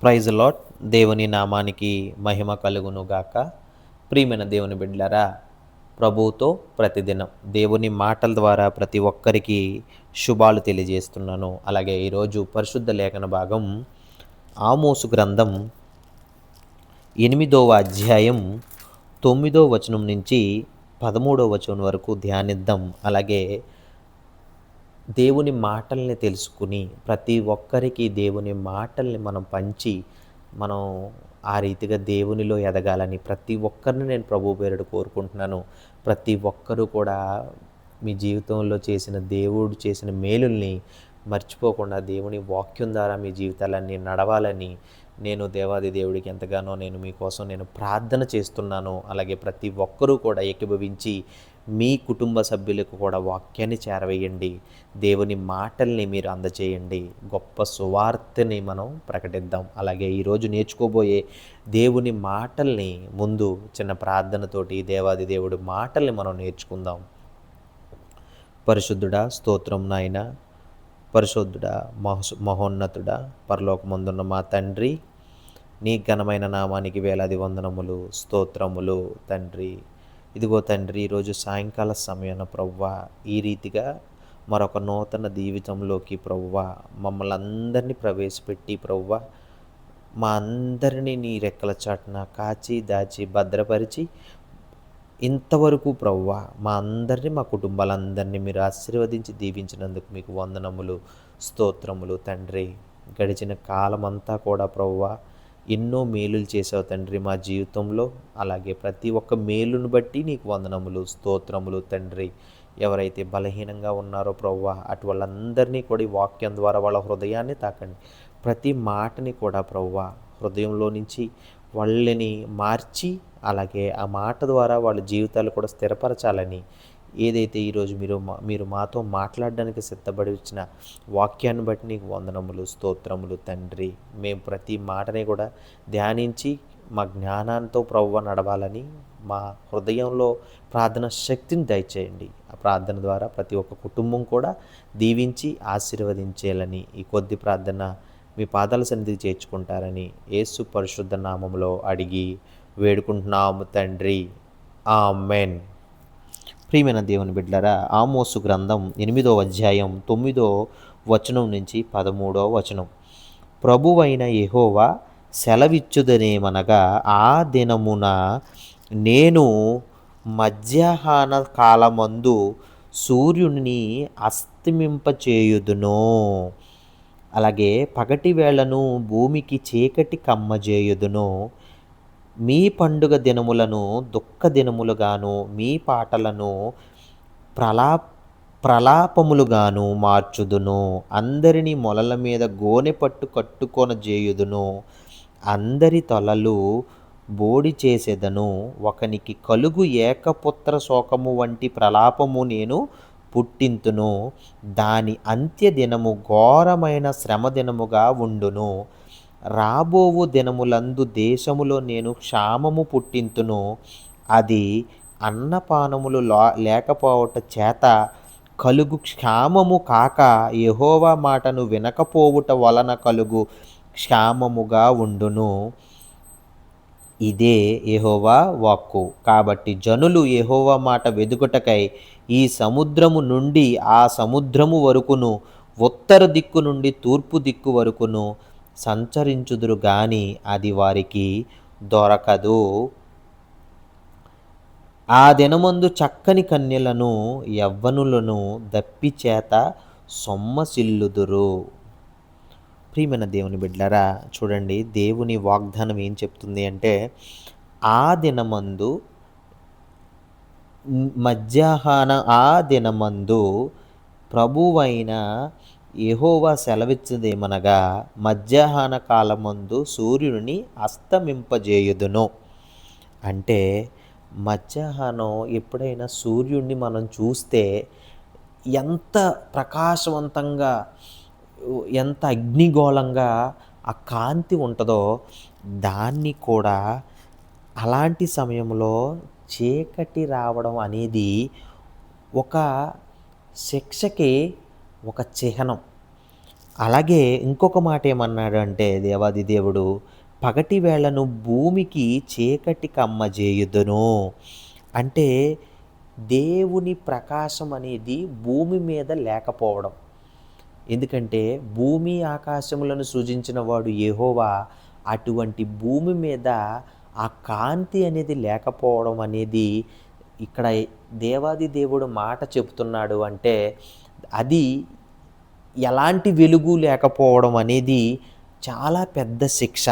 Praise lot. దేవుని నామానికి మహిమ కలుగును గాక. ప్రియమైన దేవుని బిడ్డలారా, ప్రభువుతో ప్రతిదినం దేవుని మాటల ద్వారా ప్రతి ఒక్కరికి శుభాలు తెలియజేస్తున్నాను. అలాగే ఈరోజు పరిశుద్ధ లేఖన భాగం ఆమోసు గ్రంథం 8వ అధ్యాయం 9వ వచనం నుంచి 13వ వచనం వరకు ధ్యానిద్దాం. అలాగే దేవుని మాటల్ని తెలుసుకుని ప్రతి ఒక్కరికి దేవుని మాటల్ని మనం పంచి మనం ఆ రీతిగా దేవునిలో ఎదగాలని ప్రతి ఒక్కరిని నేను ప్రభు పేరిట కోరుకుంటున్నాను. ప్రతి ఒక్కరూ కూడా మీ జీవితంలో దేవుడు చేసిన మేలుల్ని మర్చిపోకుండా దేవుని వాక్యం ద్వారా మీ జీవితాలన్నీ నడవాలని నేను దేవాది దేవుడికి ఎంతగానో మీకోసం నేను ప్రార్థన చేస్తున్నాను. అలాగే ప్రతి ఒక్కరూ కూడా ఏకీభవించి మీ కుటుంబ సభ్యులకు కూడా వాక్యాన్ని చేరవేయండి. దేవుని మాటల్ని మీరు అందజేయండి. గొప్ప సువార్తని మనం ప్రకటిద్దాం. అలాగే ఈరోజు నేర్చుకోబోయే దేవుని మాటల్ని ముందు చిన్న ప్రార్థనతోటి దేవాది దేవుడి మాటల్ని మనం నేర్చుకుందాం. పరిశుద్ధుడా, స్తోత్రం నాయన. పరిశుద్ధుడా, మహోన్నతుడా, పరలోకమందున్న మా తండ్రి, నీ ఘనమైన నామానికి వేలాది వందనములు, స్తోత్రములు తండ్రి. ఇదిగో తండ్రి, ఈరోజు సాయంకాల సమయాన ప్రవ్వా ఈ రీతిగా మరొక నూతన జీవితంలోకి ప్రవ్వా మమ్మల్ని అందరినీ ప్రవేశపెట్టి ప్రవ్వా మా అందరినీ నీ రెక్కల చాటున కాచి దాచి భద్రపరిచి ఇంతవరకు ప్రవ్వా మా అందరినీ మా కుటుంబాలందరినీ మీరు ఆశీర్వదించి దీవించినందుకు మీకు వందనములు, స్తోత్రములు తండ్రి. గడిచిన కాలమంతా కూడా ప్రవ్వా ఎన్నో మేలులు చేసావు తండ్రి మా జీవితంలో. అలాగే ప్రతి ఒక్క మేలును బట్టి నీకు వందనములు, స్తోత్రములు తండ్రి. ఎవరైతే బలహీనంగా ఉన్నారో ప్రవ్వా అటు వాళ్ళందరినీ కూడా ఈ వాక్యం ద్వారా వాళ్ళ హృదయాన్ని తాకండి. ప్రతి మాటని కూడా ప్రవ్వా హృదయంలో నుంచి వాళ్ళని మార్చి అలాగే ఆ మాట ద్వారా వాళ్ళ జీవితాలు కూడా స్థిరపరచాలని ఏదైతే ఈరోజు మీరు మాతో మాట్లాడడానికి సిద్ధపడి వచ్చిన వాక్యాన్ని బట్టి నీకు వందనములు, స్తోత్రములు తండ్రి. మేము ప్రతి మాటని కూడా ధ్యానించి మా జ్ఞానంతో ప్రభువు నడవాలని మా హృదయంలో ప్రార్థన శక్తిని దయచేయండి. ఆ ప్రార్థన ద్వారా ప్రతి ఒక్క కుటుంబం కూడా దీవించి ఆశీర్వదించేయాలని ఈ కొద్ది ప్రార్థన మీ పాదాల సన్నిధికి చేర్చుకుంటారని యేసు పరిశుద్ధ నామములో అడిగి వేడుకుంటున్నాము తండ్రి. ఆమెన్. ప్రియమైన దేవుని బిడ్డలారా, ఆమోసు గ్రంథం 8వ అధ్యాయం 9వ వచనం నుంచి 13వ వచనం. ప్రభువైన యెహోవా సెలవిచ్చుదనేమనగా, ఆ దినమున నేను మధ్యాహ్న కాలమందు సూర్యుని అస్తమింపచేయుదును, అలాగే పగటి వేళను భూమికి చీకటి కమ్మజేయుదును. మీ పండుగ దినములను దుఃఖ దినములుగాను మీ పాటలను ప్రలాపములుగాను మార్చుదును. అందరినీ మొలల మీద గోనె పట్టు కట్టుకొనజేయుదును. అందరి తలలు బోడి చేసేదను. ఒకనికి కలుగు ఏకపుత్ర శోకము వంటి ప్రలాపము నేను పుట్టింతును. దాని అంత్య దినము ఘోరమైన శ్రమ దినముగా ఉండును. రాబోవు దినములందు దేశములో నేను క్షామము పుట్టింతును. అది అన్నపానములు లేకపోవట చేత కలుగు క్షామము కాక యెహోవా మాటను వినకపోవుట వలన కలుగు క్షామముగా ఉండును. ఇదే యెహోవా వాక్కు. కాబట్టి జనులు యెహోవా మాట వెదుకుటకై ఈ సముద్రము నుండి ఆ సముద్రము వరకును ఉత్తర దిక్కు నుండి తూర్పు దిక్కు వరకును సంచరించుదురు గాని అది వారికి దొరకదు. ఆ దినమందు చక్కని కన్యలను యవ్వనులను దప్పిచేత సొమ్మసిల్లుదురు. ప్రియమైన దేవుని బిడ్డలారా, చూడండి దేవుని వాగ్దానం ఏం చెప్తుంది అంటే, ఆ దినమందు ఆ దినమందు ప్రభువైన యెహోవా సెలవిచ్చుదేమనగా, మధ్యాహ్న కాలమందు సూర్యుని అస్తమింపజేయుదును. అంటే మధ్యాహ్నం ఎప్పుడైనా సూర్యుడిని మనం చూస్తే ఎంత ప్రకాశవంతంగా ఎంత అగ్నిగోళంగా ఆ కాంతి ఉంటుందో దాన్ని కూడా అలాంటి సమయంలో చీకటి రావడం అనేది ఒక శిక్షకి ఒక చిహ్నం. అలాగే ఇంకొక మాట ఏమన్నాడు అంటే దేవాది దేవుడు, పగటి వేళను భూమికి చీకటి కమ్మజేయుదును. అంటే దేవుని ప్రకాశం అనేది భూమి మీద లేకపోవడం. ఎందుకంటే భూమి ఆకాశములను సృజించిన వాడు యెహోవా. అటువంటి భూమి మీద ఆ కాంతి అనేది లేకపోవడం అనేది ఇక్కడ దేవాది దేవుడు మాట చెప్తున్నాడు అంటే అది ఎలాంటి వెలుగు లేకపోవడం అనేది చాలా పెద్ద శిక్ష.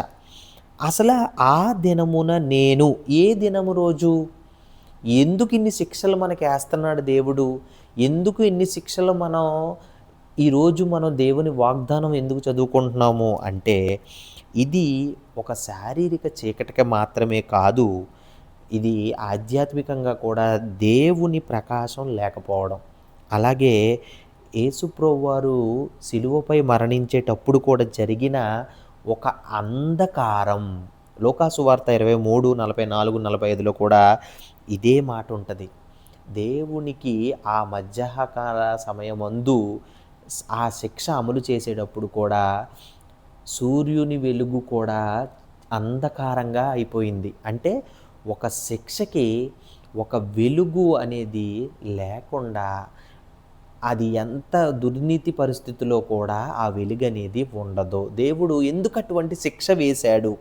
అసలు ఆ దినమున నేను ఏ దినము రోజు? ఎందుకు ఇన్ని శిక్షలు మనకేస్తున్నాడు దేవుడు? ఎందుకు ఇన్ని శిక్షలు ఈరోజు మనం దేవుని వాగ్దానం ఎందుకు చదువుకుంటున్నాము అంటే, ఇది ఒక శారీరక చీకటికి మాత్రమే కాదు, ఇది ఆధ్యాత్మికంగా కూడా దేవుని ప్రకాశం లేకపోవడం. అలాగే యేసుప్రభువారు సిలువపై మరణించేటప్పుడు కూడా జరిగిన ఒక అంధకారం. లూకాసు వార్త 23, 44, 45లో కూడా ఇదే మాట ఉంటది. దేవునికి ఆ మధ్యాహ్నకాల సమయమందు ఆ శిక్ష అమలు చేసేటప్పుడు కూడా సూర్యుని వెలుగు కూడా అంధకారంగా అయిపోయింది. అంటే ఒక శిక్షకి ఒక వెలుగు అనేది లేకుండా అది ఎంత దుర్నీతి పరిస్థితిలో కూడా ఆ వెలుగనేది ఉండదు. దేవుడు ఎందుకు అటువంటి శిక్ష వేశాడు?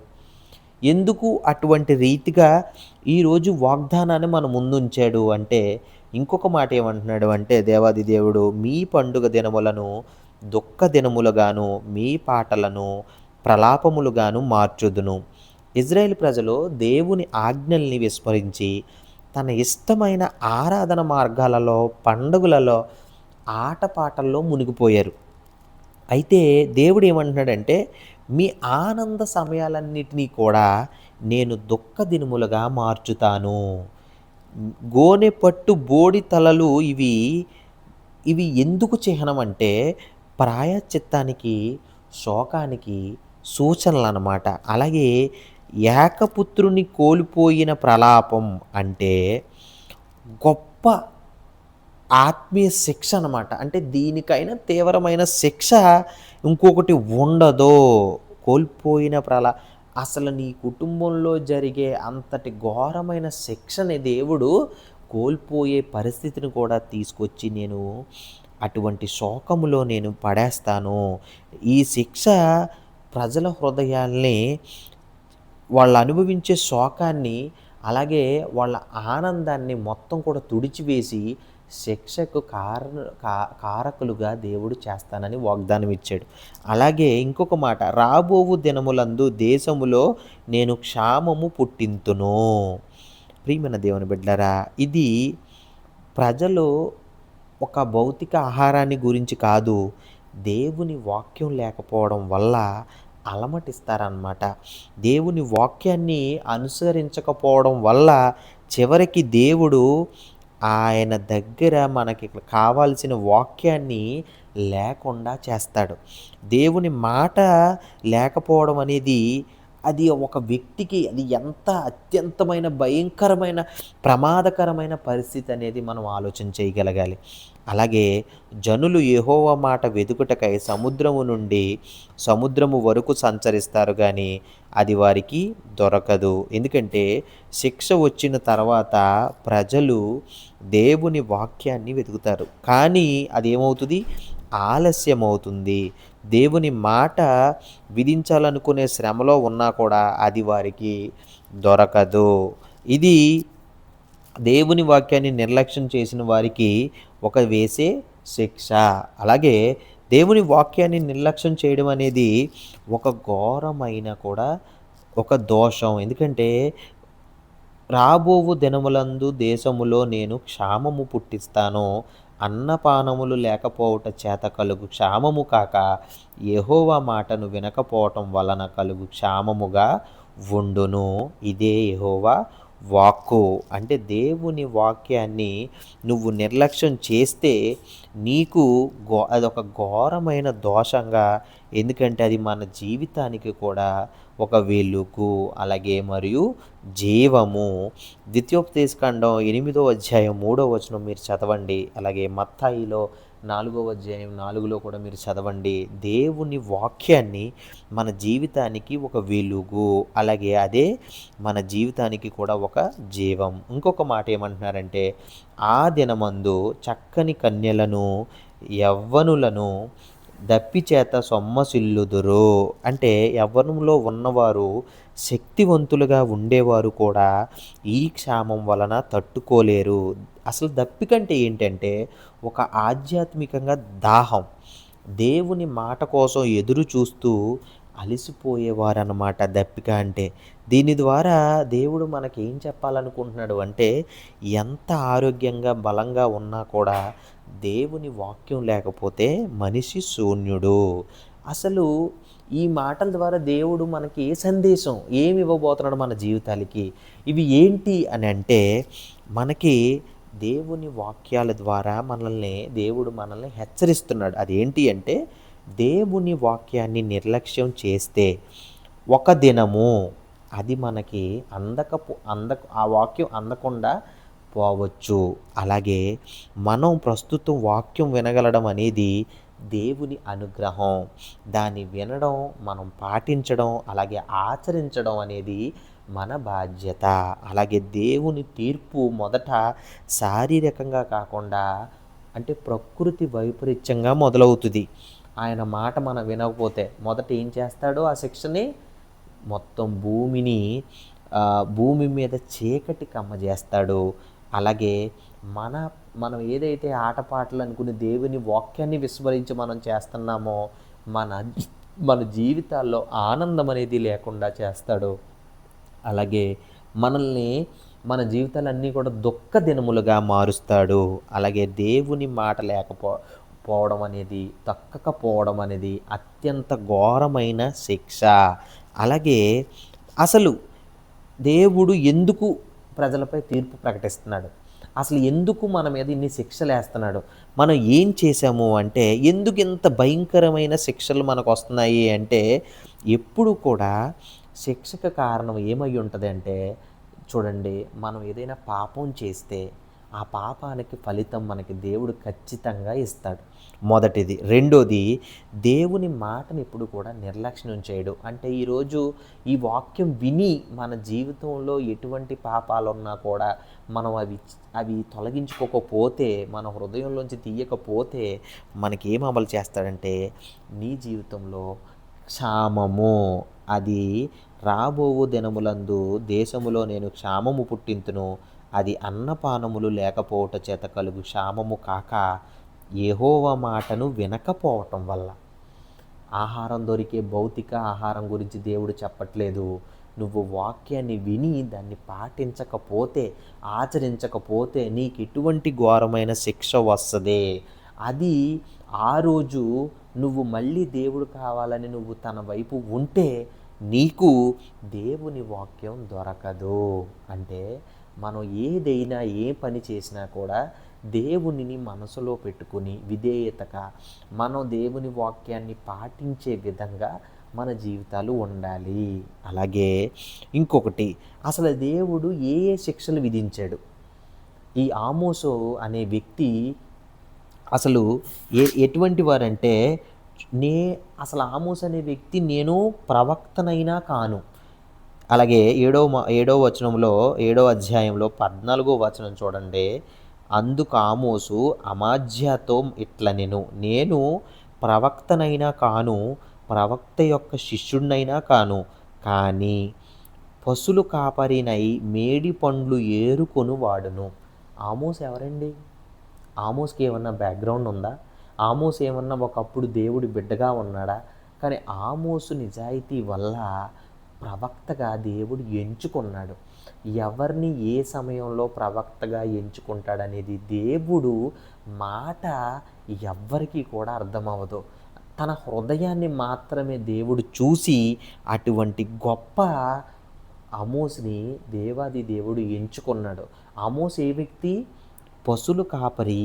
ఎందుకు అటువంటి రీతిగా ఈరోజు వాగ్దానాన్ని మన ముందుంచాడు అంటే, ఇంకొక మాట ఏమంటున్నాడు అంటే దేవాది దేవుడు, మీ పండుగ దినములను దుఃఖ దినములుగాను, మీ పాటలను ప్రలాపములుగాను మార్చుదును. ఇజ్రాయేల్ ప్రజలు దేవుని ఆజ్ఞల్ని విస్మరించి తన ఇష్టమైన ఆరాధన మార్గాలలో, పండుగలలో, ఆటపాటల్లో మునిగిపోయారు. అయితే దేవుడు ఏమంటున్నాడంటే, మీ ఆనంద సమయాలన్నిటినీ కూడా నేను దుఃఖ దినములుగా మార్చుతాను. గోనె పట్టు బోడి తలలు ఇవి ఎందుకు చిహ్నం అంటే ప్రాయశ్చిత్తానికి, శోకానికి సూచనలన్నమాట. అలాగే ఏకపుత్రుని కోల్పోయిన ప్రలాపం అంటే గొప్ప ఆత్మీయ శిక్ష అనమాట. అంటే దీనికైనా తీవ్రమైన శిక్ష ఇంకొకటి ఉండదు. కోల్పోయిన అసలు నీ కుటుంబంలో జరిగే అంతటి ఘోరమైన శిక్షని దేవుడు కోల్పోయే పరిస్థితిని కూడా తీసుకొచ్చి అటువంటి శోకములో నేను పడేస్తాను. ఈ శిక్ష ప్రజల హృదయాల్ని, వాళ్ళు అనుభవించే శోకాన్ని, అలాగే వాళ్ళ ఆనందాన్ని మొత్తం కూడా తుడిచివేసి శిక్షకు కారకులుగా దేవుడు చేస్తానని వాగ్దానం ఇచ్చాడు. అలాగే ఇంకొక మాట, రాబోవు దినములందు దేశములో నేను క్షామము పుట్టింతును. ప్రియమైన దేవుని బిడ్డలారా, ఇది ప్రజలు ఒక భౌతిక ఆహారాన్ని గురించి కాదు, దేవుని వాక్యం లేకపోవడం వల్ల అలమటిస్తారన్నమాట. దేవుని వాక్యాన్ని అనుసరించకపోవడం వల్ల చివరికి దేవుడు ఆయన దగ్గర మనకి కావాల్సిన వాక్యాన్ని లేకుండా చేస్తాడు. దేవుని మాట లేకపోవడం అనేది అది ఒక వ్యక్తికి అది ఎంత అత్యంతమైన భయంకరమైన ప్రమాదకరమైన పరిస్థితి అనేది మనం ఆలోచన చేయగలగాలి. అలాగే జనులు యెహోవా మాట వెదుకుటకై సముద్రము వరకు సంచరిస్తారు కానీ అది వారికి దొరకదు. ఎందుకంటే శిక్ష వచ్చిన తర్వాత ప్రజలు దేవుని వాక్యాన్ని వెతుకుతారు, కానీ అదేమవుతుంది? ఆలస్యమవుతుంది. దేవుని మాట విధించాలనుకునే శ్రమలో ఉన్నా కూడా అది వారికి దొరకదు. ఇది దేవుని వాక్యాన్ని నిర్లక్ష్యం చేసిన వారికి వేసే శిక్ష. అలాగే దేవుని వాక్యాన్ని నిర్లక్ష్యం చేయడం అనేది ఒక ఘోరమైన కూడా ఒక దోషం. ఎందుకంటే రాబోవు దినములందు దేశములో నేను క్షామము పుట్టిస్తాను. అన్నపానములు లేకపోవట చేత కలుగు క్షామము కాక యెహోవా మాటను వినకపోవటం వలన కలుగు క్షామముగా ఉండును. ఇదే యెహోవా వాక్కు. అంటే దేవుని వాక్యాన్ని నువ్వు నిర్లక్ష్యం చేస్తే నీకు అదొక ఘోరమైన దోషంగా, ఎందుకంటే అది మన జీవితానికి కూడా ఒక వెలుగు, అలాగే మరియు జీవము. ద్వితీయోపదేశకాండం 8వ అధ్యాయం 3వ వచనం మీరు చదవండి. అలాగే మత్తయిలో 4వ అధ్యాయం 4లో కూడా మీరు చదవండి. దేవుని వాక్యాన్ని మన జీవితానికి ఒక వెలుగు, అలాగే అదే మన జీవితానికి కూడా ఒక జీవం. ఇంకొక మాట ఏమంటున్నారంటే, ఆ దినమందు చక్కని కన్యలను యవ్వనులను దప్పిచేత సొమ్మసిల్లుదురు. అంటే యవ్వనంలో ఉన్నవారు శక్తివంతులుగా ఉండేవారు కూడా ఈ క్షామం వలన తట్టుకోలేరు. అసలు దప్పికంటే ఏంటంటే ఒక ఆధ్యాత్మికంగా దాహం. దేవుని మాట కోసం ఎదురు చూస్తూ అలిసిపోయేవారన్నమాట దప్పిక అంటే. దీని ద్వారా దేవుడు మనకేం చెప్పాలనుకుంటున్నాడు అంటే, ఎంత ఆరోగ్యంగా బలంగా ఉన్నా కూడా దేవుని వాక్యం లేకపోతే మనిషి శూన్యుడు. అసలు ఈ మాటల ద్వారా దేవుడు మనకి ఏ సందేశం ఏమి ఇవ్వబోతున్నాడు మన జీవితాలకి? ఇవి ఏంటి అని అంటే, మనకి దేవుని వాక్యాల ద్వారా దేవుడు మనల్ని హెచ్చరిస్తున్నాడు. అదేంటి అంటే, దేవుని వాక్యాన్ని నిర్లక్ష్యం చేస్తే ఒక దినము అది మనకి ఆ వాక్యం అందకుండా పోవచ్చు. అలాగే మనం ప్రస్తుతం వాక్యం వినగలడం అనేది దేవుని అనుగ్రహం. దాన్ని వినడం, మనం పాటించడం, అలాగే ఆచరించడం అనేది మన బాధ్యత. అలాగే దేవుని తీర్పు మొదట శారీరకంగా కాకుండా అంటే ప్రకృతి వైపరీత్యంగా మొదలవుతుంది. ఆయన మాట మనం వినకపోతే మొదట ఏం చేస్తాడో ఆ శిక్షని మొత్తం భూమి మీద చీకటి కమ్మజేస్తాడు. అలాగే మనం ఏదైతే ఆటపాటలు అనుకుని దేవుని వాక్యాన్ని విస్మరించి మనం చేస్తున్నామో మన మన జీవితాల్లో ఆనందం అనేది లేకుండా చేస్తాడు. అలాగే మన జీవితాలన్నీ కూడా దుఃఖ దినములుగా మారుస్తాడు. అలాగే దేవుని మాట పోవడం అనేది, తక్కకపోవడం అనేది అత్యంత ఘోరమైన శిక్ష. అలాగే అసలు దేవుడు ఎందుకు ప్రజలపై తీర్పు ప్రకటిస్తున్నాడు? అసలు ఎందుకు మన మీద ఇన్ని శిక్షలు వేస్తున్నాడు? మనం ఏం చేశాము అంటే, ఎందుకు ఇంత భయంకరమైన శిక్షలు మనకు వస్తున్నాయి అంటే, ఎప్పుడు కూడా శిక్షకు కారణం ఏమై ఉంటుంది అంటే, చూడండి, మనం ఏదైనా పాపం చేస్తే ఆ పాపానికి ఫలితం మనకి దేవుడు ఖచ్చితంగా ఇస్తాడు. మొదటిది. రెండోది, దేవుని మాటని ఎప్పుడు కూడా నిర్లక్ష్యం చేయడు. అంటే ఈరోజు ఈ వాక్యం విని మన జీవితంలో ఎటువంటి పాపాలున్నా కూడా మనం అవి తొలగించుకోకపోతే, మన హృదయంలోంచి తీయకపోతే మనకేం అమలు చేస్తాడంటే, నీ జీవితంలో క్షామము, అది రాబోవు దినములందు దేశములో నేను క్షామము పుట్టింతును, అది అన్నపానములు లేకపోవట చేత కలుగు క్షామము కాక యెహోవా మాటను వినకపోవటం వల్ల. ఆహారం దొరికే భౌతిక ఆహారం గురించి దేవుడు చెప్పట్లేదు. నువ్వు వాక్యాన్ని విని దాన్ని పాటించకపోతే, ఆచరించకపోతే నీకు ఎటువంటి ఘోరమైన శిక్ష వస్తుంది. అది ఆ రోజు నువ్వు మళ్ళీ దేవుడు కావాలని నువ్వు తన వైపు ఉంటే నీకు దేవుని వాక్యం దొరకదు. అంటే మనం ఏదైనా ఏ పని చేసినా కూడా దేవునిని మనసులో పెట్టుకుని విధేయతగా మనం దేవుని వాక్యాన్ని పాటించే విధంగా మన జీవితాలు ఉండాలి. అలాగే ఇంకొకటి, అసలు దేవుడు ఏ ఏ శిక్షలు విధించాడు? ఈ ఆమోసు అనే వ్యక్తి అసలు ఎటువంటి వారంటే, అసలు ఆమోసు అనే వ్యక్తి నేను ప్రవక్తనైనా కాను. అలాగే 7వ వచనంలో 7వ అధ్యాయంలో 14వ వచనం చూడండి. అందుకు ఆమోసు అమాజ్యాతో ఇట్లనెను, నేను ప్రవక్తనైనా కాను, ప్రవక్త యొక్క శిష్యుడినైనా కాను, కానీ పశులు కాపరినై మేడి పండ్లు ఏరుకొని వాడును. ఆమోసు ఎవరండి? ఆమోస్కి ఏమన్నా బ్యాక్గ్రౌండ్ ఉందా? ఆమోసు ఏమన్నా ఒకప్పుడు దేవుడి బిడ్డగా ఉన్నాడా? కానీ ఆమోసు నిజాయితీ వల్ల ప్రవక్తగా దేవుడు ఎంచుకున్నాడు. ఎవరిని ఏ సమయంలో ప్రవక్తగా ఎంచుకుంటాడనేది దేవుడు మాట ఎవ్వరికీ కూడా అర్థమవ్వదు. తన హృదయాన్ని మాత్రమే దేవుడు చూసి అటువంటి గొప్ప ఆమోసుని దేవాది దేవుడు ఎంచుకున్నాడు. ఆమోసు ఏ వ్యక్తి? పశులు కాపరి,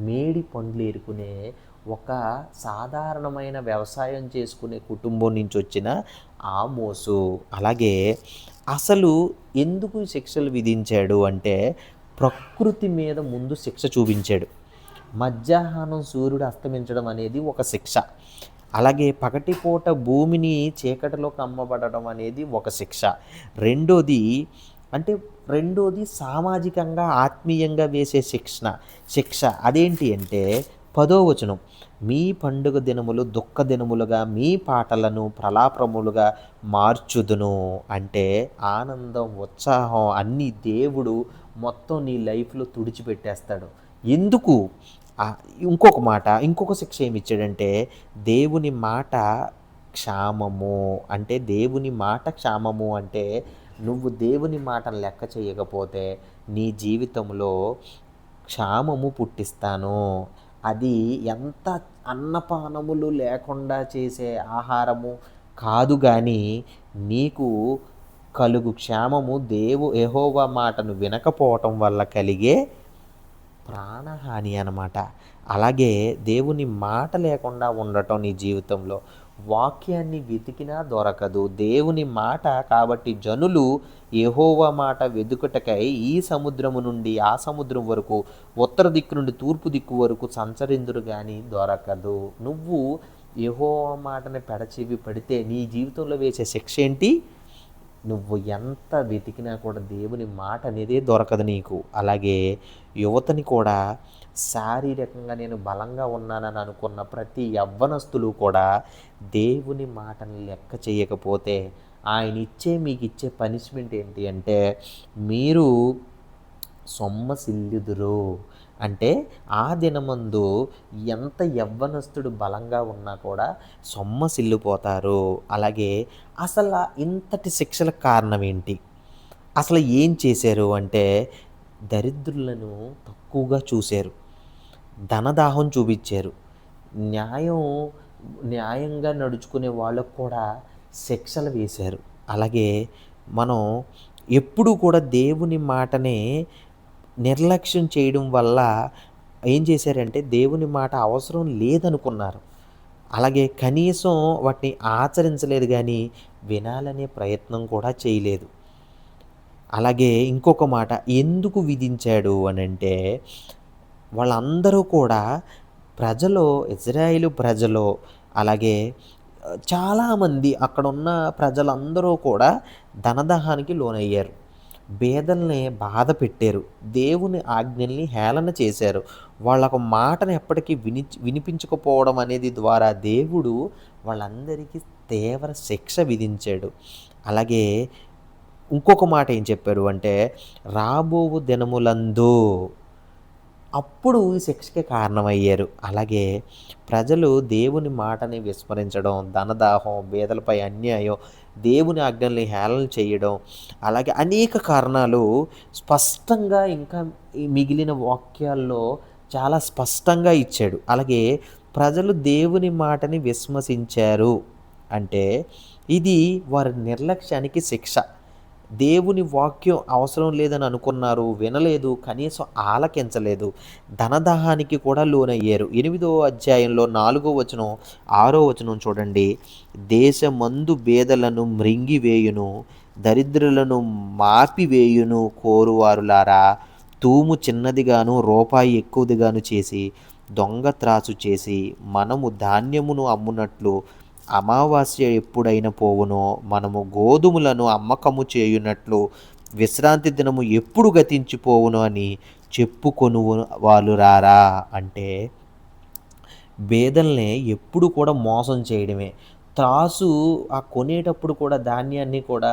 మేడి పండ్లు ఏరుకునే ఒక సాధారణమైన వ్యవసాయం చేసుకునే కుటుంబం నుంచి వచ్చిన ఆమోసు. అలాగే అసలు ఎందుకు శిక్షలు విధించాడు అంటే, ప్రకృతి మీద ముందు శిక్ష చూపించాడు. మధ్యాహ్నం సూర్యుడు అస్తమించడం అనేది ఒక శిక్ష. అలాగే పగటిపూట భూమిని చీకటిలో కమ్మబడడం అనేది ఒక శిక్ష. రెండోది అంటే రెండోది సామాజికంగా ఆత్మీయంగా వేసే శిక్ష అదేంటి అంటే 10వ వచనం, మీ పండుగ దినములు దుఃఖ దినములుగా మీ పాటలను ప్రలాపములుగా మార్చుదును. అంటే ఆనందం ఉత్సాహం అన్నీ దేవుడు మొత్తం నీ లైఫ్లో తుడిచిపెట్టేస్తాడు. ఎందుకు? ఇంకొక శిక్ష ఏమి ఇచ్చాడంటే దేవుని మాట క్షామము. అంటే దేవుని మాట క్షామము అంటే నువ్వు దేవుని మాటను లెక్క చేయకపోతే నీ జీవితంలో క్షామము పుట్టిస్తాను. అది ఎంత అన్నపానములు లేకుండా చేసే ఆహారము కాదు కానీ నీకు కలుగు క్షేమము యెహోవా మాటను వినకపోవటం వల్ల కలిగే ప్రాణహాని అన్నమాట. అలాగే దేవుని మాట లేకుండా ఉండటం నీ జీవితంలో, వాక్యాన్ని వెతికినా దొరకదు. దేవుని మాట కాబట్టి జనులు యెహోవా మాట వెదుకుటకై ఈ సముద్రము నుండి ఆ సముద్రం వరకు, ఉత్తర దిక్కు నుండి తూర్పు దిక్కు వరకు సంచరిందురు కానీ దొరకదు. నువ్వు యెహోవా మాటని పెడచెవి పడితే నీ జీవితంలో వేసే శిక్ష ఏంటి? నువ్వు ఎంత వెతికినా కూడా దేవుని మాట అనేదే దొరకదు నీకు. అలాగే యువతని కూడా శారీరకంగా నేను బలంగా ఉన్నానని అనుకున్న ప్రతి యవ్వనస్తులు కూడా దేవుని మాటని లెక్క చేయకపోతే మీకు ఇచ్చే పనిష్మెంట్ ఏంటి అంటే మీరు సొమ్మసిల్లుదురు. అంటే ఆ దినమందు ఎంత యవ్వనస్తుడు బలంగా ఉన్నా కూడా సొమ్మసిల్లిపోతారు. అలాగే అసలు ఇంతటి శిక్షలకు కారణం ఏంటి? అసలు ఏం చేశారు అంటే దరిద్రులను తక్కువగా చూశారు, ధనదాహం చూపించారు, న్యాయంగా నడుచుకునే వాళ్ళకు కూడా శిక్షలు వేశారు. అలాగే మనం ఎప్పుడూ కూడా దేవుని మాటనే నిర్లక్ష్యం చేయడం వల్ల ఏం చేశారంటే దేవుని మాట అవసరం లేదనుకున్నారు. అలాగే కనీసం వాటిని ఆచరించలేదు కానీ వినాలనే ప్రయత్నం కూడా చేయలేదు. అలాగే ఇంకొక మాట ఎందుకు విధించాడు అనంటే వాళ్ళందరూ కూడా ఇజ్రాయేలు ప్రజలు అలాగే చాలామంది అక్కడున్న ప్రజలందరూ కూడా ధనదాహానికి లోనయ్యారు, పేదల్ని బాధ పెట్టారు, దేవుని ఆజ్ఞల్ని హేళన చేశారు. వాళ్ళకు మాటను ఎప్పటికీ వినిపించకపోవడం అనేది ద్వారా దేవుడు వాళ్ళందరికీ తీవ్ర శిక్ష విధించాడు. అలాగే ఇంకొక మాట ఏం చెప్పారు అంటే రాబోవు దినములందు అప్పుడు ఈ శిక్షకి కారణమయ్యారు. అలాగే ప్రజలు దేవుని మాటని విస్మరించడం, ధనదాహం, పేదలపై అన్యాయం, దేవుని ఆజ్ఞల్ని హేళన చేయడం, అలాగే అనేక కారణాలు స్పష్టంగా ఇంకా ఈ మిగిలిన వాక్యాల్లో చాలా స్పష్టంగా ఇచ్చాడు. అలాగే ప్రజలు దేవుని మాటని విశ్వసించారు అంటే ఇది వారి నిర్లక్ష్యానికి శిక్ష. దేవుని వాక్యం అవసరం లేదని అనుకున్నారు, వినలేదు, కనీసం ఆలకించలేదు, ధనదాహానికి కూడా లోనయ్యారు. 8వ అధ్యాయంలో 4వ వచనం 6వ వచనం చూడండి. దేశమందు బేదలను మృంగివేయును, దరిద్రులను మాపివేయును కోరువారులారా, తూము చిన్నదిగాను రూపాయి ఎక్కువదిగాను చేసి దొంగ త్రాసు చేసి మనము ధాన్యమును అమ్మునట్లు అమావాస్య ఎప్పుడైనా పోవునో, మనము గోధుమలను అమ్మకము చేయునట్లు విశ్రాంతి దినము ఎప్పుడు గతించిపోవును అని చెప్పుకొను వాళ్ళు రారా. అంటే బేదల్ని ఎప్పుడు కూడా మోసం చేయడమే. త్రాసు కొనేటప్పుడు కూడా ధాన్యాన్ని కూడా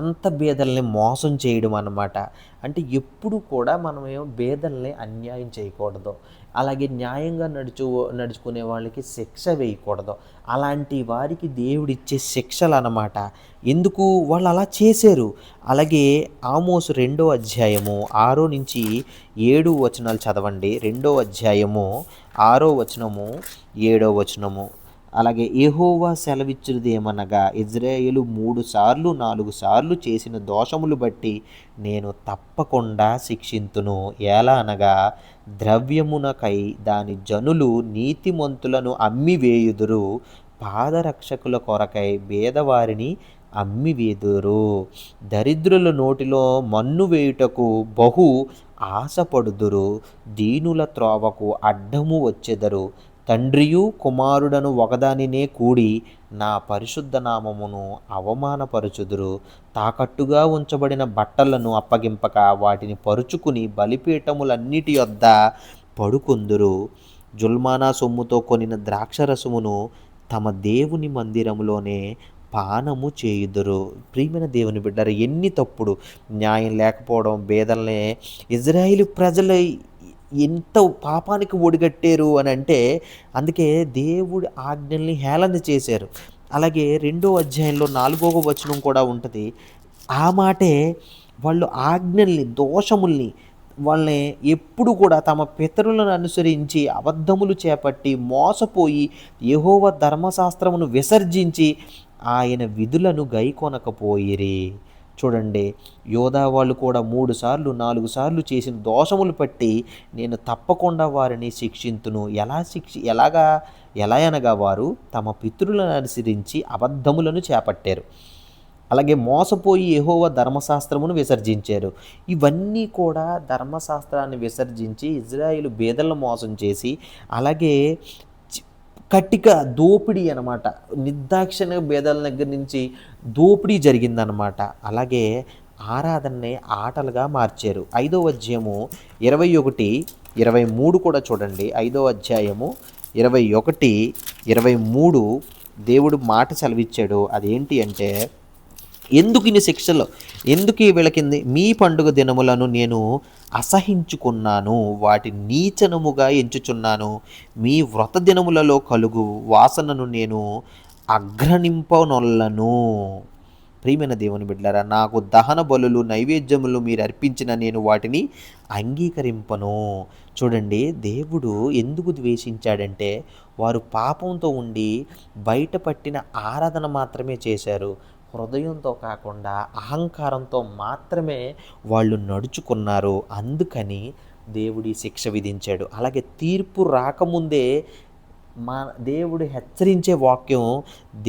అంత బేదల్ని మోసం చేయడం అన్నమాట. అంటే ఎప్పుడు కూడా మనమేమో బేదల్ని అన్యాయం చేయకూడదు, అలాగే న్యాయంగా నడుచుకునే వాళ్ళకి శిక్ష వేయకూడదు. అలాంటి వారికి దేవుడిచ్చే శిక్షలు అన్నమాట. ఎందుకు వాళ్ళు అలా చేశారు. అలాగే ఆమోసు 2వ అధ్యాయము 6 నుంచి 7 వచనాలు చదవండి. 2వ అధ్యాయము 6వ వచనము 7వ వచనము. అలాగే యెహోవా సెలవిచ్చినదేమనగా ఇజ్రాయేలు 3 సార్లు 4 సార్లు చేసిన దోషములు బట్టి నేను తప్పకుండా శిక్షింతును. ఎలా అనగా ద్రవ్యమునకై దాని జనులు నీతిమంతులను అమ్మివేయుదురు, పాదరక్షకుల కొరకై పేదవారిని అమ్మివేదురు. దరిద్రుల నోటిలో మన్ను వేయుటకు బహు ఆశపడుదురు. దీనుల త్రోవకు అడ్డము వచ్చెదరు. తండ్రియు కుమారుడను ఒకదానినే కూడి నా పరిశుద్ధ నామమును అవమానపరచుదురు. తాకట్టుగా ఉంచబడిన బట్టలను అప్పగింపక వాటిని పరుచుకుని బలిపీఠములన్నిటి యొద్ద పడుకొందురు. జుల్మానా సొమ్ముతో కొనిన ద్రాక్షరసమును తమ దేవుని మందిరములోనే పానము చేయుదురు. ప్రియమైన దేవుని బిడ్డరు, ఎన్ని తప్పుడు న్యాయం లేకపోవడం, బేదలనే ఇజ్రాయేలు ప్రజలు ఎంత పాపానికి ఒడిగట్టారు అని అంటే, అందుకే దేవుడి ఆజ్ఞల్ని హేళన చేశారు. అలాగే 2వ అధ్యాయంలో 4వ వచనం కూడా ఉంటుంది. ఆ మాటే వాళ్ళు ఆజ్ఞల్ని, దోషముల్ని వాళ్ళని ఎప్పుడు కూడా తమ పితరులను అనుసరించి అబద్ధములు చేపట్టి మోసపోయి యెహోవా ధర్మశాస్త్రమును విసర్జించి ఆయన విధులను గైకొనకపోయిరి. చూడండి, యోధా వాళ్ళు కూడా 3 సార్లు 4 సార్లు చేసిన దోషములు పట్టి నేను తప్పకుండా వారిని శిక్షింతును. ఎలా అనగా వారు తమ పితరులను అనుసరించి అబద్ధములను చేపట్టారు. అలాగే మోసపోయి యెహోవా ధర్మశాస్త్రమును విసర్జించారు. ఇవన్నీ కూడా ధర్మశాస్త్రాన్ని విసర్జించి ఇజ్రాయేలు బేదలను మోసం చేసి, అలాగే కటిక దోపిడీ అనమాట. నిర్దాక్షిణ్య బేదల దగ్గర నుంచి దోపిడీ జరిగిందనమాట. అలాగే ఆరాధనని ఆటలుగా మార్చారు. 5వ అధ్యాయము 21, 23 కూడా చూడండి. 5వ అధ్యాయము 21, 23 దేవుడు మాట సెలవిచ్చాడు. అదేంటి అంటే, ఎందుకు ఇన్ని శిక్షలు, ఎందుకు వీళ్ళకింది? మీ పండుగ దినములను నేను అసహించుకున్నాను, వాటి నీచనముగా ఎంచుచున్నాను. మీ వ్రత దినములలో కలుగు వాసనను నేను అగ్రనింపనొల్లను. ప్రియమైన దేవుని బిడ్డలారా, నాకు దహన బలులు నైవేద్యములు మీరు అర్పించిన నేను వాటిని అంగీకరింపను. చూడండి, దేవుడు ఎందుకు ద్వేషించాడంటే, వారు పాపంతో ఉండి బయటపట్టిన ఆరాధన మాత్రమే చేశారు. హృదయంతో కాకుండా అహంకారంతో మాత్రమే వాళ్ళు నడుచుకున్నారు. అందుకని దేవుడి శిక్ష విధించాడు. అలాగే తీర్పు రాకముందే దేవుడు హెచ్చరించే వాక్యం,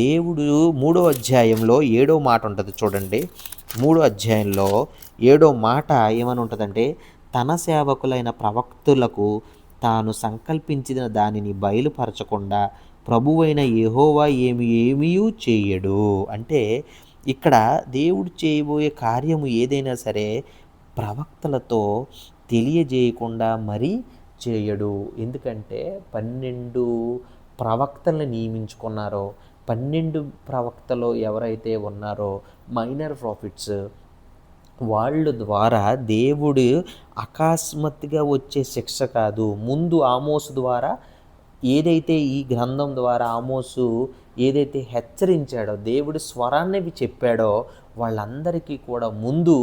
దేవుడు 3వ అధ్యాయంలో 7వ మాట ఉంటుంది చూడండి. 3వ అధ్యాయంలో 7వ మాట ఏమని ఉంటుందంటే, తన సేవకులైన ప్రవక్తులకు తాను సంకల్పించిన దానిని బయలుపరచకుండా ప్రభువైన యెహోవా ఏమీ చేయడు. అంటే ఇక్కడ దేవుడు చేయబోయే కార్యము ఏదైనా సరే ప్రవక్తలతో తెలియజేయకుండా మరీ చేయడు. ఎందుకంటే 12 ప్రవక్తలను నియమించుకున్నారో, 12 ప్రవక్తలు ఎవరైతే ఉన్నారో మైనర్ ప్రాఫిట్స్, వాళ్ళ ద్వారా దేవుడు అకస్మాత్తుగా వచ్చే శిక్ష కాదు. ముందు ఆమోసు ద్వారా ఏదైతే ఈ గ్రంథం ద్వారా ఆమోసు ఏదైతే హెచ్చరించాడో, దేవుడి స్వరాన్ని చెప్పాడో, వాళ్ళందరికీ కూడా ముందు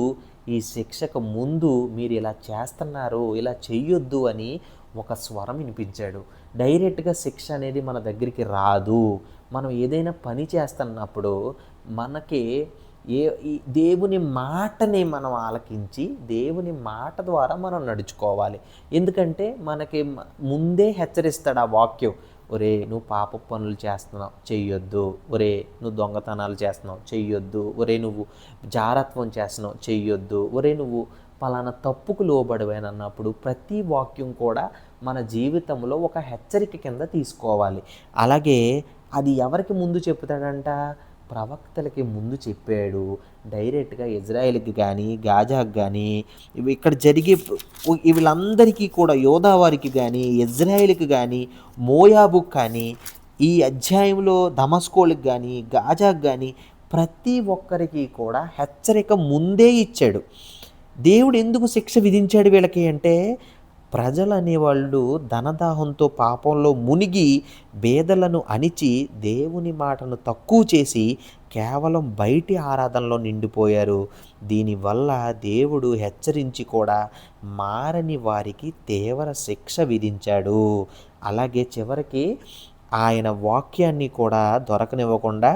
ఈ శిక్షకు ముందు మీరు ఇలా చేస్తున్నారు, ఇలా చెయ్యొద్దు అని ఒక స్వరం వినిపించాడు. డైరెక్ట్గా శిక్ష అనేది మన దగ్గరికి రాదు. మనం ఏదైనా పని చేస్తున్నప్పుడు మనకి ఈ దేవుని మాటని మనం ఆలకించి దేవుని మాట ద్వారా మనం నడుచుకోవాలి. ఎందుకంటే మనకి ముందే హెచ్చరిస్తాడు ఆ వాక్యం. ఒరే, నువ్వు పాప పనులు చేస్తున్నావు, చెయ్యొద్దు. ఒరే, నువ్వు దొంగతనాలు చేస్తున్నావు, చెయ్యొద్దు. ఒరే, నువ్వు జారత్వం చేస్తున్నావు, చెయ్యొద్దు. ఒరే, నువ్వు పలానా తప్పుకు లోబడిపోయినన్నప్పుడు ప్రతి వాక్యం కూడా మన జీవితంలో ఒక హెచ్చరిక కింద తీసుకోవాలి. అలాగే అది ఎవరికి ముందు చెప్తాడంట? ప్రవక్తలకి ముందు చెప్పాడు. డైరెక్ట్గా ఇజ్రాయేల్కి కానీ, గాజాకి కానీ, ఇక్కడ జరిగే వీళ్ళందరికీ కూడా, యోధా వారికి కానీ, ఇజ్రాయేల్కి కానీ, మోయాబుకి కానీ, ఈ అధ్యాయంలో దమస్కోలకు కానీ, గాజాకి కానీ ప్రతి ఒక్కరికి కూడా హెచ్చరిక ముందే ఇచ్చాడు. దేవుడు ఎందుకు శిక్ష విధించాడు వీళ్ళకి అంటే, ప్రజలు అనేవాళ్ళు ధనదాహంతో పాపంలో మునిగి బేదలను అణిచి దేవుని మాటను తక్కువ చేసి కేవలం బయటి ఆరాధనలో నిండిపోయారు. దీనివల్ల దేవుడు హెచ్చరించి కూడా మారని వారికి తీవ్ర శిక్ష విధించాడు. అలాగే చివరికి ఆయన వాక్యాన్ని కూడా దొరకనివ్వకుండా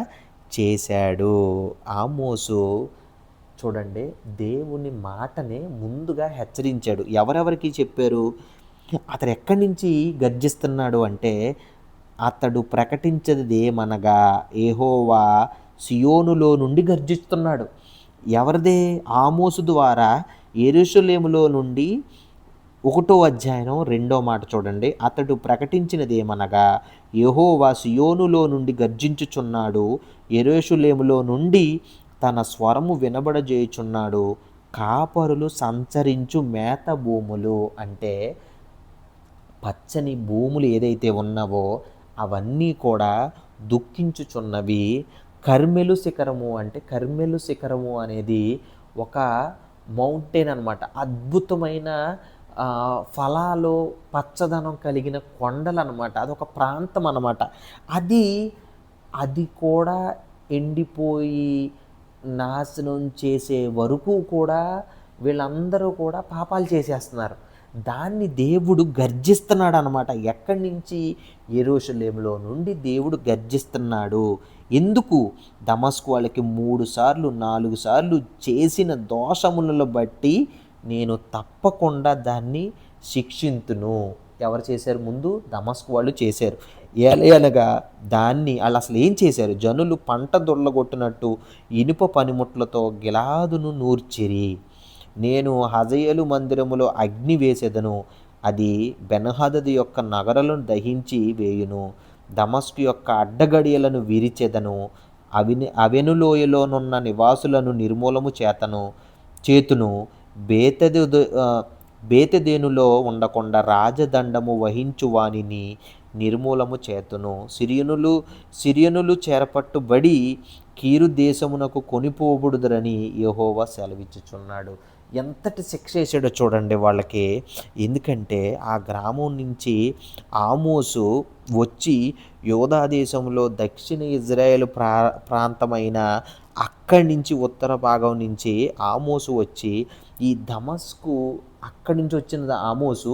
చేశాడు. ఆమోసు చూడండి, దేవుని మాటనే ముందుగా హెచ్చరించాడు. ఎవరెవరికి చెప్పారు? అతడు ఎక్కడి నుంచి గర్జిస్తున్నాడు అంటే, అతడు ప్రకటించేదేమనగా యెహోవా సియోనులో నుండి గర్జిస్తున్నాడు. ఎవరిదే? ఆమోసు ద్వారా యెరూషలేములో నుండి. 1 అధ్యాయం 2 మాట చూడండి. అతడు ప్రకటించినదేమనగా, యెహోవా సియోనులో నుండి గర్జించుచున్నాడు, యెరూషలేములో నుండి తన స్వరము వినబడజేయుచున్నాడు. కాపరులు సంచరించు మేత భూములు, అంటే పచ్చని భూములు ఏదైతే ఉన్నావో అవన్నీ కూడా దుఃఖించుచున్నవి. కర్మెలు శిఖరము, అంటే కర్మెలు శిఖరము అనేది ఒక మౌంటైన్ అనమాట. అద్భుతమైన ఫలాలు పచ్చదనం కలిగిన కొండలనమాట. అదొక ప్రాంతం అనమాట. అది అది కూడా ఎండిపోయి నాశనం చేసే వరకు కూడా వీళ్ళందరూ కూడా పాపాలు చేసేస్తున్నారు. దాన్ని దేవుడు గర్జిస్తున్నాడు అనమాట. ఎక్కడి నుంచి? యెరూషలేములో నుండి దేవుడు గర్జిస్తున్నాడు. ఎందుకు? దమస్కు వాళ్ళకి 3 సార్లు 4 సార్లు చేసిన దోషములను బట్టి నేను తప్పకుండా దాన్ని శిక్షింతును. ఎవరు చేశారు? ముందు దమస్కు వాళ్ళు చేశారు. అనగా దాన్ని వాళ్ళు అసలు ఏం చేశారు? జనులు పంట దొర్లగొట్టినట్టు ఇనుప పనిముట్లతో గిలాదును నూర్చిరి. నేను హజయేలు మందిరములో అగ్ని వేసేదను, అది బెన్హదదు యొక్క నగరాలను దహించి వేయును. దమస్కు యొక్క అడ్డగడియలను విరిచెదను, అవెనులోయలోనున్న నివాసులను నిర్మూలము చేతును. బేతెదేనులో ఉండకుండా రాజదండము వహించు వానిని నిర్మూలము చేతును. సిరియనులు చేరపట్టుబడి కీరు దేశమునకు కొనిపోబడుదరని యెహోవా సెలవిచ్చుచున్నాడు. ఎంతటి శిక్ష వేసాడో చూడండి వాళ్ళకి. ఎందుకంటే ఆ గ్రామం నుంచి ఆమోసు వచ్చి యోధా దేశంలో దక్షిణ ఇజ్రాయేల్ ప్రాంతమైన అక్కడి నుంచి ఉత్తర భాగం నుంచి ఆమోసు వచ్చి ఈ దమస్కు, అక్కడి నుంచి వచ్చిన ఆమోసు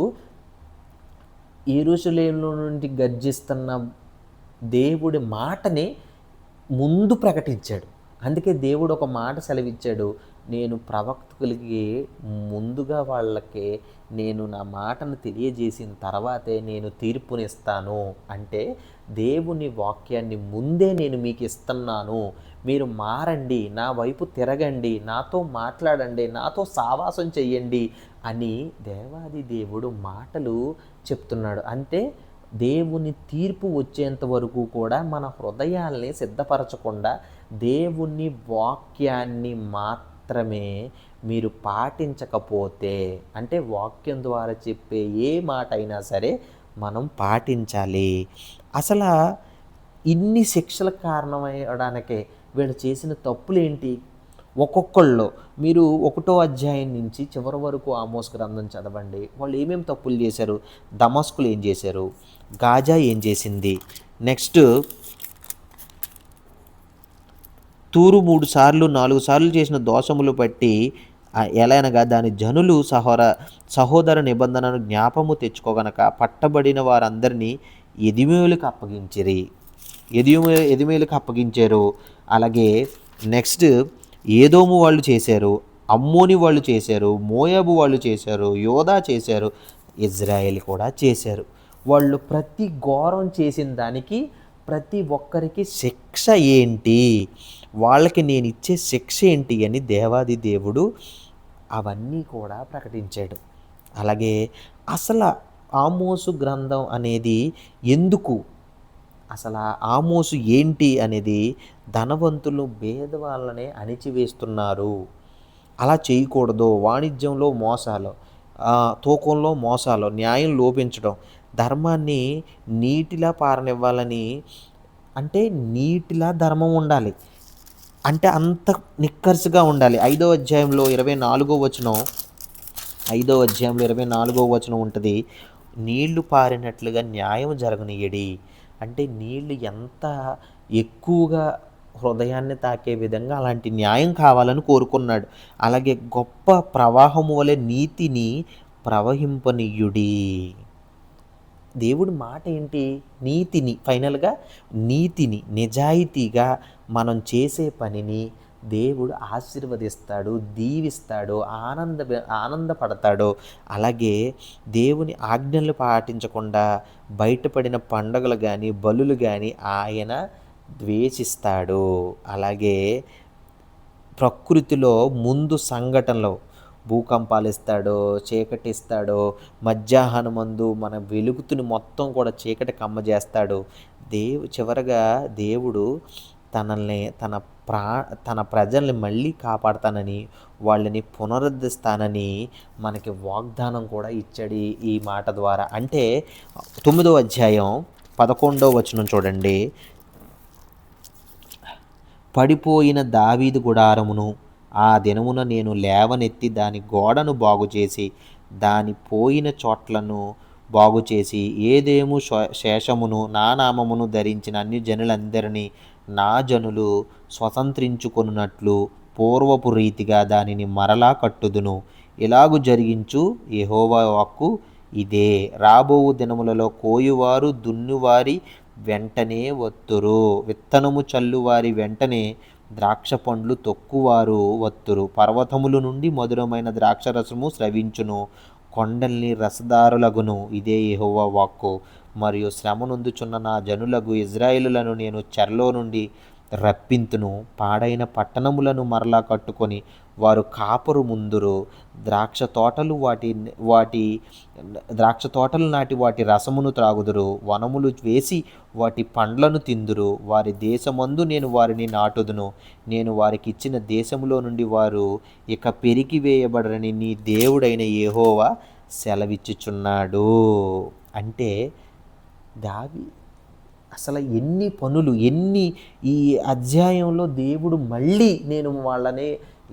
యెరూషలేము నుండి గర్జిస్తున్న దేవుడి మాటని ముందు ప్రకటించాడు. అందుకే దేవుడు ఒక మాట సెలవిచ్చాడు, నేను ప్రవక్తలకి ముందుగా వాళ్ళకి నేను నా మాటను తెలియజేసిన తర్వాతే నేను తీర్పునిస్తాను. అంటే దేవుని వాక్యాన్ని ముందే నేను మీకు ఇస్తున్నాను, మీరు మారండి, నా వైపు తిరగండి, నాతో మాట్లాడండి, నాతో సావాసం చెయ్యండి అని దేవాది దేవుడు మాటలు చెప్తున్నాడు. అంటే దేవుని తీర్పు వచ్చేంత వరకు కూడా మన హృదయాల్ని సిద్ధపరచకుండా దేవుని వాక్యాన్ని మాత్రమే మీరు పాటించకపోతే, అంటే వాక్యం ద్వారా చెప్పే ఏ మాట అయినా సరే మనం పాటించాలి. అసలు ఇన్ని శిక్షలకు కారణమయ్యడానికే వీళ్ళు చేసిన తప్పులేంటి? ఒక్కొక్కళ్ళు మీరు 1 అధ్యాయం నుంచి చివరి వరకు ఆమోస్ గ్రంథం చదవండి. వాళ్ళు ఏమేమి తప్పులు చేశారు? దమస్కులు ఏం చేశారు? గాజా ఏం చేసింది? నెక్స్ట్ తూరు 3 సార్లు 4 సార్లు చేసిన దోషములు బట్టి ఎలానగా దాని జనులు సహోదర నిబంధనను జ్ఞాపము తెచ్చుకోగనక పట్టబడిన వారందరినీ ఎదిమేయులకు అప్పగించారు. అలాగే నెక్స్ట్ ఏదోము వాళ్ళు చేశారు, అమ్మోని వాళ్ళు చేశారు, మోయాబు వాళ్ళు చేశారు, యోధా చేశారు, ఇజ్రాయేల్ కూడా చేశారు. వాళ్ళు ప్రతి ఘోరం చేసిన దానికి ప్రతి ఒక్కరికి శిక్ష ఏంటి, వాళ్ళకి నేను ఇచ్చే శిక్ష ఏంటి అని దేవాది దేవుడు అవన్నీ కూడా ప్రకటించాడు. అలాగే అసలు ఆమోసు గ్రంథం అనేది ఎందుకు, అసలు ఆమోసు ఏంటి అనేది, ధనవంతులు పేదవాళ్ళనే అణిచివేస్తున్నారు, అలా చేయకూడదు, వాణిజ్యంలో మోసాలు, తూకంలో మోసాలు, న్యాయం లోపించడం, ధర్మాన్ని నీటిలా పారనివ్వాలని, అంటే నీటిలా ధర్మం ఉండాలి, అంటే అంత నిక్కర్సుగా ఉండాలి. 5వ అధ్యాయంలో 24వ వచనం, 5వ అధ్యాయంలో 24వ వచనం ఉంటుంది, నీళ్లు పారినట్లుగా న్యాయం జరగనీయడి. అంటే నీళ్లు ఎంత ఎక్కువగా హృదయాన్ని తాకే విధంగా అలాంటి న్యాయం కావాలని కోరుకున్నాడు. అలాగే గొప్ప ప్రవాహము వలె నీతిని ప్రవహింపనీయుడి. దేవుడి మాట ఏంటి? నీతిని, ఫైనల్గా నీతిని, నిజాయితీగా మనం చేసే పనిని దేవుడు ఆశీర్వదిస్తాడు, దీవిస్తాడు, ఆనందపడతాడు. అలాగే దేవుని ఆజ్ఞలు పాటించకుండా బయటపడిన పండుగలు కానీ బలులు కానీ ఆయన ద్వేషిస్తాడు. అలాగే ప్రకృతిలో ముందు సంఘటనలు భూకంపాలిస్తాడో, చీకటిస్తాడో, మధ్యాహ్నమందు మన వెలుగుతుని మొత్తం కూడా చీకటి కమ్మజేస్తాడు. చివరగా దేవుడు తనల్ని తన ప్రజల్ని మళ్ళీ కాపాడతానని, వాళ్ళని పునరుద్ధరిస్తానని మనకి వాగ్దానం కూడా ఇచ్చాడు ఈ మాట ద్వారా. అంటే 9వ అధ్యాయం 11వ వచనం చూడండి. పడిపోయిన దావీదు గుడారమును ఆ దినమున నేను లేవనెత్తి దాని గోడను బాగుచేసి దాని పోయిన చోట్లను బాగుచేసి ఏదేము శేషమును నా నామమును ధరించిన అన్ని జనులందరినీ నా జనులు స్వతంత్రించుకొనున్నట్లు పూర్వపు రీతిగా దానిని మరలా కట్టుదును. ఇలాగు జరిగించు యెహోవా వాక్కు ఇదే. రాబోవు దినములలో కోయువారు దున్నువారి వెంటనే వత్తురు, విత్తనము చల్లువారి వెంటనే ద్రాక్ష పండ్లు తొక్కువారు వత్తురు. పర్వతముల నుండి మధురమైన ద్రాక్షరసము స్రవించును, కొండల్ని రసదారులగును. ఇదే యెహోవా వాక్కు. మరియు శ్రమ నొందుచున్న నా జనులగు ఇజ్రాయేలులను నేను చెరలో నుండి రప్పింతును. పాడైన పట్టణములను మరలా కట్టుకొని వారు కాపురు ముందురు. ద్రాక్ష తోటలు నాటి వాటి రసమును త్రాగుదురు. వనములు వేసి వాటి పండ్లను తిందురు. వారి దేశమందు నేను వారిని నాటుదును. నేను వారికి ఇచ్చిన దేశములో నుండి వారు ఇక పెరికి వేయబడరని నీ దేవుడైన యెహోవా సెలవిచ్చుచున్నాడు. అంటే అసలు ఈ అధ్యాయంలో దేవుడు మళ్ళీ నేను వాళ్ళని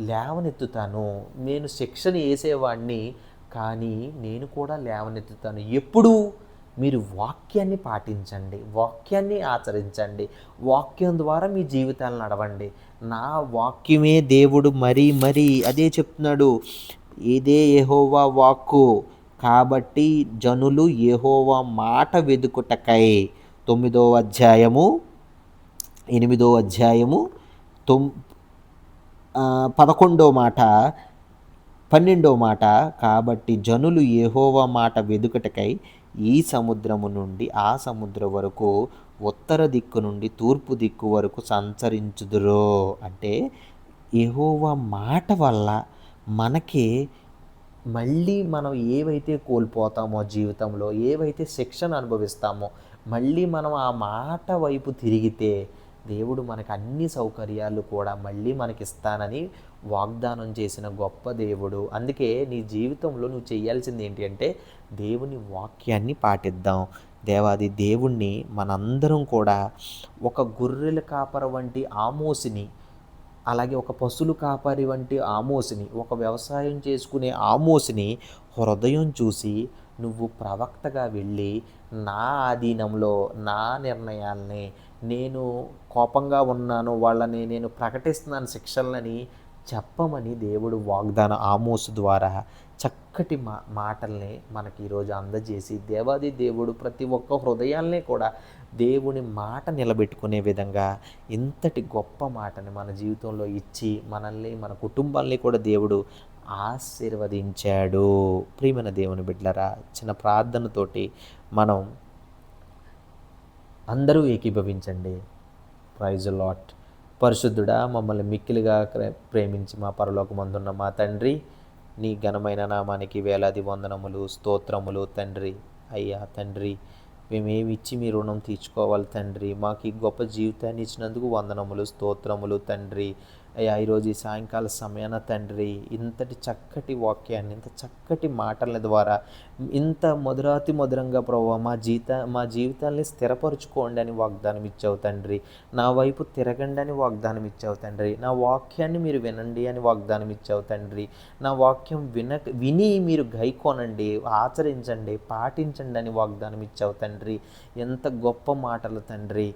లేవనెత్తుతాను, నేను శిక్షను వేసేవాడిని, కానీ నేను కూడా లేవనెత్తుతాను. ఎప్పుడు? మీరు వాక్యాన్ని పాటించండి, వాక్యాన్ని ఆచరించండి, వాక్యం ద్వారా మీ జీవితాలను నడవండి. నా వాక్యమే దేవుడు మరీ అదే చెప్తున్నాడు. ఇదే యెహోవా వాక్కు. కాబట్టి జనులు యెహోవా మాట వెదుకుటకై 9వ అధ్యాయము 8వ అధ్యాయము 11వ మాట 12వ మాట. కాబట్టి జనులు యెహోవా మాట వెదుకుటకై ఈ సముద్రము నుండి ఆ సముద్రం వరకు, ఉత్తర దిక్కు నుండి తూర్పు దిక్కు వరకు సంచరించుదురు. అంటే యెహోవా మాట వల్ల మనకి మళ్ళీ మనం ఏవైతే కోల్పోతామో జీవితంలో, ఏవైతే శిక్షణ అనుభవిస్తామో, మళ్ళీ మనం ఆ మాట వైపు తిరిగితే దేవుడు మనకు అన్ని సౌకర్యాలు కూడా మళ్ళీ మనకిస్తానని వాగ్దానం చేసిన గొప్ప దేవుడు. అందుకే నీ జీవితంలో నువ్వు చేయాల్సింది ఏంటి అంటే దేవుని వాక్యాన్ని పాటిద్దాం. దేవాది దేవుణ్ణి మనందరం కూడా ఒక గొర్రెల కాపర వంటి ఆమోసిని, అలాగే ఒక పశువులు కాపరి వంటి ఆమోసిని, ఒక వ్యవసాయం చేసుకునే ఆమోసిని హృదయం చూసి నువ్వు ప్రవక్తగా వెళ్ళి నా ఆధీనంలో నా నిర్ణయాల్ని, నేను కోపంగా ఉన్నాను వాళ్ళని నేను ప్రకటిస్తున్నాను శిక్షలని చెప్పమని దేవుడు వాగ్దానం ఆమోసు ద్వారా చక్కటి మాటల్ని మనకి ఈరోజు అందజేసి, దేవాది దేవుడు ప్రతి ఒక్క హృదయాల్ని కూడా దేవుని మాట నిలబెట్టుకునే విధంగా ఇంతటి గొప్ప మాటని మన జీవితంలో ఇచ్చి మనల్ని మన కుటుంబాల్ని కూడా దేవుడు ఆశీర్వదించాడు. ప్రియమైన దేవుని బిడ్డలారా, చిన్న ప్రార్థనతోటి మనం అందరూ ఏకీభవించండి. Praise Lord. పరిశుద్ధుడా, మమ్మల్ని మిక్కిలిగా ప్రేమించి మా పరలోకమందున్న మా తండ్రి, నీ ఘనమైన నామానికి వేలాది వందనములు, స్తోత్రములు తండ్రి. అయ్యా తండ్రి, మేమేమి ఇచ్చి మీ రుణం తీర్చుకోవాలి తండ్రి. మాకు ఈ గొప్ప జీవితాన్ని ఇచ్చినందుకు వందనములు, స్తోత్రములు తండ్రి. అయ్యా ఈరోజు ఈ సాయంకాల సమయాన తండ్రి ఇంతటి చక్కటి వాక్యాన్ని, ఇంత చక్కటి మాటల ద్వారా ఇంత మధురంగా ప్రభావ మా జీవితాన్ని స్థిరపరచుకోండి అని వాగ్దానం ఇచ్చావు తండ్రి. నా వైపు తిరగండి అని వాగ్దానం ఇచ్చావు తండ్రి. నా వాక్యాన్ని మీరు వినండి అని వాగ్దానం ఇచ్చావు తండ్రి. నా వాక్యం విని మీరు గైకోనండి, ఆచరించండి, పాటించండి అని వాగ్దానం ఇచ్చావు తండ్రి. ఎంత గొప్ప మాటలు తండ్రి.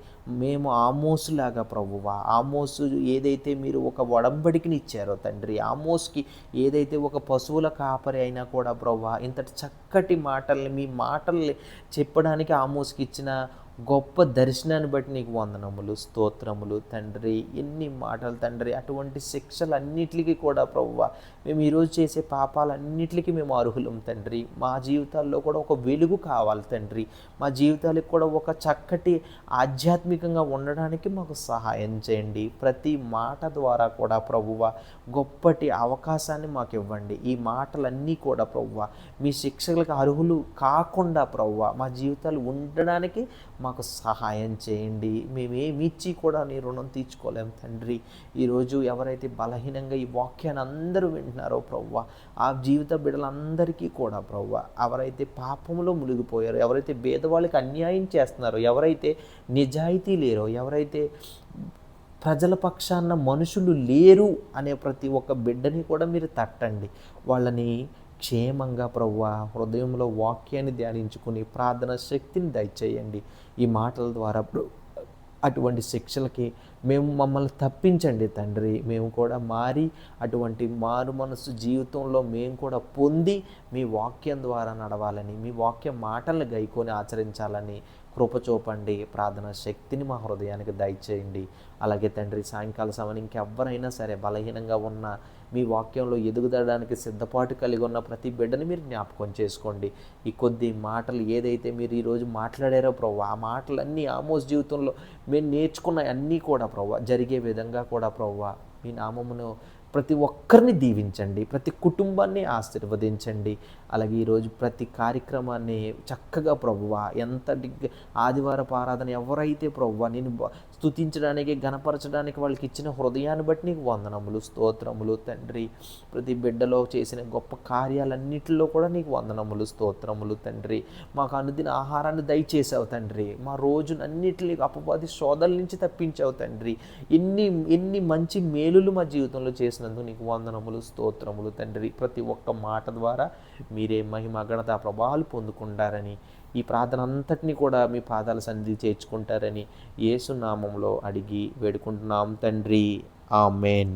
మేము ఆమోసులాగా ప్రభువా, ఆమోసు ఏదైతే మీరు ఒక ఒడంబడికని ఇచ్చారో తండ్రి, ఆమోస్కి ఏదైతే ఒక పశువుల కాపరి అయినా కూడా ప్రభువా ఇంతటి చక్కటి మాటల్ని, మీ మాటల్ని చెప్పడానికి ఆమోస్కి ఇచ్చిన గొప్ప దర్శనాన్ని బట్టి నీకు వందనములు, స్తోత్రములు తండ్రి. ఎన్ని మాటలు తండ్రి, అటువంటి శిక్షలన్నిటికీ కూడా ప్రభువా మేము ఈరోజు చేసే పాపాలన్నిటికీ మేము అర్హులం తండ్రి. మా జీవితాల్లో కూడా ఒక వెలుగు కావాలి తండ్రి. మా జీవితాలకు కూడా ఒక చక్కటి ఆధ్యాత్మికంగా ఉండడానికి మాకు సహాయం చేయండి. ప్రతి మాట ద్వారా కూడా ప్రభువా గొప్పటి అవకాశాన్ని మాకు ఇవ్వండి. ఈ మాటలన్నీ కూడా ప్రభువా మీ శిక్షలకు అర్హులు కాకుండా ప్రభువా మా జీవితాలు ఉండడానికి మాకు సహాయం చేయండి. మేమేమిచ్చి కూడా నీ రుణం తీర్చుకోలేము తండ్రి. ఈరోజు ఎవరైతే బలహీనంగా ఈ వాక్యాన్ని అందరూ వింటున్నారో ప్రభువా ఆ జీవిత బిడ్డలందరికీ కూడా ప్రభువా ఎవరైతే పాపంలో మునిగిపోయారో, ఎవరైతే పేదవాళ్ళకి అన్యాయం చేస్తున్నారో, ఎవరైతే నిజాయితీ లేరో, ఎవరైతే ప్రజల పక్షాన మనుషులు లేరు అనే ప్రతి ఒక్క బిడ్డని కూడా మీరు తట్టండి. వాళ్ళని క్షేమంగా ప్రభువా హృదయంలో వాక్యాన్ని ధ్యానించుకుని ప్రార్థన శక్తిని దయచేయండి. ఈ మాటల ద్వారా అటువంటి శిక్షలకి మమ్మల్ని తప్పించండి తండ్రి. మేము కూడా మారి అటువంటి మారు మనసు జీవితంలో మేము కూడా పొంది మీ వాక్యం ద్వారా నడవాలని, మీ వాక్య మాటలను గైకొని ఆచరించాలని కృప చూపండి. ప్రార్థన శక్తిని మా హృదయానికి దయచేయండి. అలాగే తండ్రి సాయంకాల సమయం ఇంకెవ్వరైనా సరే బలహీనంగా ఉన్న మీ వాక్యంలో ఎదుగుదడానికి సిద్ధపాటు కలిగి ఉన్న ప్రతి బిడ్డని మీరు జ్ఞాపకం చేసుకోండి. ఈ కొద్ది మాటలు ఏదైతే మీరు ఈరోజు మాట్లాడారో ప్రభు ఆ మాటలన్నీ ఆమోస్ జీవితంలో మేము నేర్చుకున్న అన్నీ కూడా ప్రభు జరిగే విధంగా కూడా ప్రభు మీ నామమును ప్రతి ఒక్కరిని దీవించండి, ప్రతి కుటుంబాన్ని ఆశీర్వదించండి. అలాగే ఈరోజు ప్రతి కార్యక్రమాన్ని చక్కగా ప్రభువా ఎంతటి ఆదివారపు ఆరాధన ఎవరైతే ప్రభువా నేను స్తుతించడానికి గణపరచడానికి వాళ్ళకి ఇచ్చిన హృదయాన్ని బట్టి నీకు వందనములు, స్తోత్రములు తండ్రి. ప్రతి బిడ్డలో చేసిన గొప్ప కార్యాలన్నిటిలో కూడా నీకు వందనములు, స్తోత్రములు తండ్రి. మాకు అనుదిన ఆహారాన్ని దయచేసావు తండ్రి. మా రోజునన్నిటిని అపవాది శోధల నుంచి తప్పించావు తండ్రి. ఎన్ని మంచి మేలులు మా జీవితంలో చేసినందుకు నీకు వందనములు, స్తోత్రములు తండ్రి. ప్రతి ఒక్క మాట ద్వారా మీరే మహిమ ఘనత ప్రభావాలు పొందుకుంటారని, ఈ ప్రార్థన అంతటినీ కూడా మీ పాదాల సన్నిధి చేర్చుకుంటారని యేసు నామంలో అడిగి వేడుకుంటున్నాం తండ్రి. ఆమేన్.